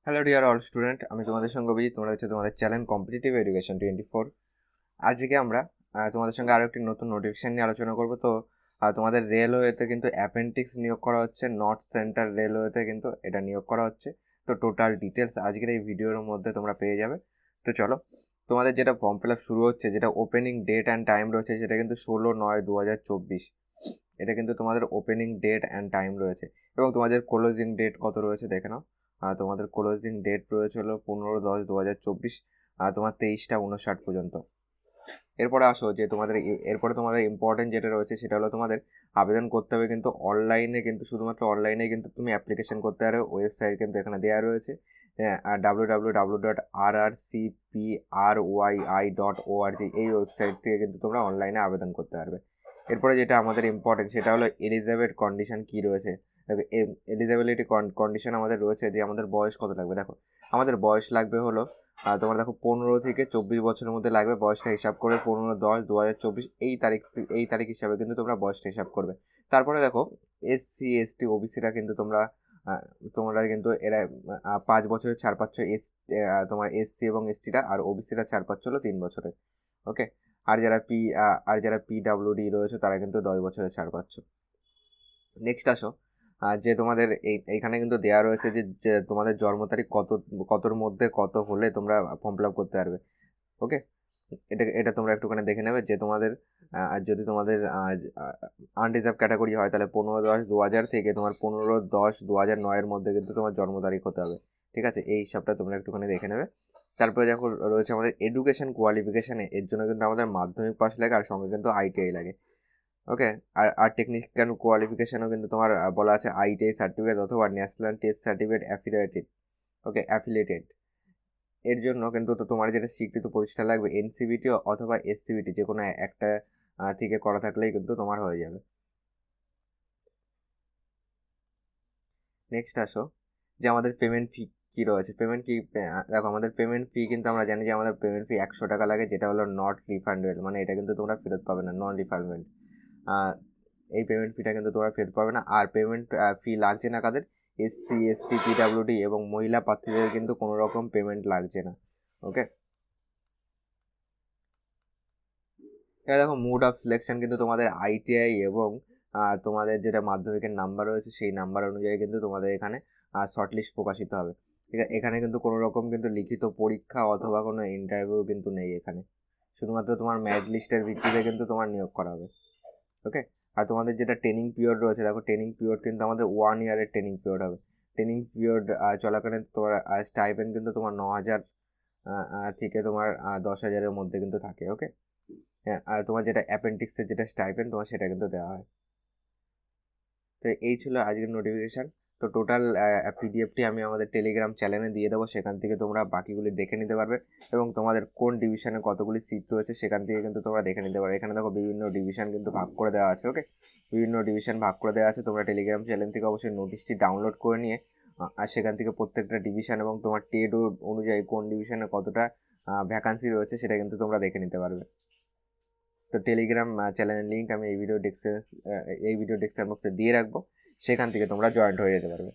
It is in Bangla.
হ্যালো ডিয়ার অল স্টুডেন্ট, আমি তোমাদের সঙ্গে অভিজিৎ। তোমরা হচ্ছে তোমাদের চ্যানেল কম্পিটিটিভ এডুকেশন 24। আজকে আমরা তোমাদের সঙ্গে আরও একটি নতুন নোটিফিকেশান নিয়ে আলোচনা করব। তো তোমাদের রেলওয়েতে কিন্তু অ্যাপেন্ডিক্স নিয়োগ করা হচ্ছে, নর্থ সেন্ট্রাল রেলওয়েতে কিন্তু এটা নিয়োগ করা হচ্ছে। তো টোটাল ডিটেলস আজকের এই ভিডিওর মধ্যে তোমরা পেয়ে যাবে। তো চলো, তোমাদের যেটা ফর্ম ফিল আপ শুরু হচ্ছে, যেটা ওপেনিং ডেট অ্যান্ড টাইম রয়েছে, সেটা কিন্তু 16/9/2024। এটা কিন্তু তোমাদের ওপেনিং ডেট অ্যান্ড টাইম রয়েছে, এবং তোমাদের ক্লোজিং ডেট কত রয়েছে দেখে নাও। তোমাদের ক্লোজিং ডেট রয়েছে হলো 15/10/2024, আর তোমার 23টা 59 পর্যন্ত। এরপরে আসো যে তোমাদের এরপরে তোমাদের ইম্পর্টেন্ট যেটা রয়েছে সেটা হলো তোমাদের আবেদন করতে হবে কিন্তু অনলাইনে, কিন্তু শুধুমাত্র অনলাইনে কিন্তু তুমি অ্যাপ্লিকেশন করতে পারো। ওয়েবসাইট কিন্তু এখানে দেওয়া রয়েছে, www.rrcpryi.org। এই ওয়েবসাইট থেকে কিন্তু তোমরা অনলাইনে আবেদন করতে পারবে। এরপরে যেটা আমাদের ইম্পর্টেন্ট সেটা হলো এলিজিবল কন্ডিশন কী রয়েছে। দেখো, এলিজিবিলিটি কন্ডিশন আমাদের রয়েছে যে আমাদের বয়স কত লাগবে। দেখো, আমাদের বয়স লাগবে হলো তোমার দেখো 15 থেকে 24 বছরের মধ্যে লাগবে। বয়সটা হিসাব করে 15/10/2024 এই তারিখ হিসাবে কিন্তু তোমরা বয়সটা হিসাব করবে। তারপরে দেখো, SC ST OBCরা কিন্তু তোমরা কিন্তু এরা 5 বছরের ছাড় পাচ্ছ। তোমার SC এবং STরা, আর OBCরা ছাড় পাচ্ছ হলো 3 বছরের। ওকে। আর যারা PWD রয়েছে তারা কিন্তু 10 বছরের ছাড় পাচ্ছ। নেক্সট আসো, যে তোমাদের এইখানে কিন্তু দেওয়া রয়েছে যে তোমাদের জন্ম তারিখ কতর মধ্যে কত হলে তোমরা ফর্ম ফিল আপ করতে পারবে। ওকে। এটা এটা তোমরা একটুখানি দেখে নেবে যে তোমাদের যদি তোমাদের আনরিজার্ভ ক্যাটাগরি হয় তাহলে 15/10/2000 থেকে তোমার 15/10/2009 মধ্যে কিন্তু তোমার জন্ম তারিখ হতে হবে। ঠিক আছে, এই হিসাবটা তোমরা একটুখানি দেখে নেবে। তারপরে যখন রয়েছে আমাদের এডুকেশন কোয়ালিফিকেশানে, এর জন্য কিন্তু আমাদের মাধ্যমিক পাস লাগে, আর সঙ্গে কিন্তু ITI লাগে। ওকে। আর টেকনিক্যাল কোয়ালিফিকেশানও কিন্তু তোমার বলা আছে ITI সার্টিফিকেট অথবা ন্যাশনাল টেস্ট সার্টিফিকেট অ্যাফিলিয়েটেড। ওকে, অ্যাফিলিয়েটেড। এর জন্য কিন্তু তো তোমার যেটা স্বীকৃত প্রতিষ্ঠান লাগবে NCVT অথবা SCVT, যে কোনো একটা থেকে করা থাকলেই কিন্তু তোমার হয়ে যাবে। নেক্সট আসো, যে আমাদের পেমেন্ট ফি কী রয়েছে। পেমেন্ট কি, দেখো আমাদের পেমেন্ট ফি কিন্তু আমরা জানি যে আমাদের পেমেন্ট ফি 100 টাকা লাগে, যেটা হলো নট রিফান্ডেবল, মানে এটা কিন্তু তোমরা ফেরত পাবে না, নন রিফান্ডেবল। এই পেমেন্ট ফিটা কিন্তু তোমরা ফেরত পাবে না। আর পেমেন্ট ফি লাগছে না কাদের, SC ST PWD এবং মহিলা প্রার্থীদের কিন্তু কোনো রকম পেমেন্ট লাগছে না। ওকে। এবার দেখো, মুড অফ সিলেকশন কিন্তু তোমাদের ITI এবং তোমাদের যেটা মাধ্যমিকের নাম্বার রয়েছে সেই নাম্বার অনুযায়ী কিন্তু তোমাদের এখানে শর্টলিস্ট প্রকাশিত হবে। ঠিক আছে, এখানে কিন্তু কোনো রকম কিন্তু লিখিত পরীক্ষা অথবা কোনো ইন্টারভিউ কিন্তু নেই এখানে। শুধুমাত্র তোমার মেরিট লিস্টের ভিত্তিতে কিন্তু তোমার নিয়োগ করা হবে। ওকে। আর তোমাদের যেটা ট্রেনিং পিরিয়ড রয়েছে, দেখো ট্রেনিং পিরিয়ড কিন্তু আমাদের 1 ইয়ারের ট্রেনিং পিরিয়ড হবে। ট্রেনিং পিরিয়ড চলাকালীন তোমার স্টাইপেন্ড কিন্তু তোমার 9,000 থেকে তোমার 10,000-এর মধ্যে কিন্তু থাকে। ওকে। হ্যাঁ, আর তোমার যেটা অ্যাপেন্ডিক্সের যেটা স্টাইপেন্ড তোমার সেটা কিন্তু দেওয়া হয়। তো এই ছিল আজকের নোটিফিকেশান। তো টোটাল PDFটি আমি আমাদের টেলিগ্রাম চ্যানেলে দিয়ে দেবো, সেখান থেকে তোমরা বাকিগুলি দেখে নিতে পারবে, এবং তোমাদের কোন ডিভিশনে কতগুলি সিট রয়েছে সেখান থেকে কিন্তু তোমরা দেখে নিতে পারবে। এখানে দেখো বিভিন্ন ডিভিশন কিন্তু ভাগ করে দেওয়া আছে। ওকে, বিভিন্ন ডিভিশন ভাগ করে দেওয়া আছে। তোমরা টেলিগ্রাম চ্যানেল থেকে অবশ্যই নোটিশটি ডাউনলোড করে নিয়ে আর সেখান থেকে প্রত্যেকটা ডিভিশন এবং তোমার টেড অনুযায়ী কোন ডিভিশনে কতটা ভ্যাকান্সি রয়েছে সেটা কিন্তু তোমরা দেখে নিতে পারবে। তো টেলিগ্রাম চ্যানেলের লিঙ্ক আমি এই ভিডিও ডেসক্রিপশন বক্সে দিয়ে রাখবো, সেখান থেকে তোমরা জয়েন্ট হয়ে যেতে পারবে।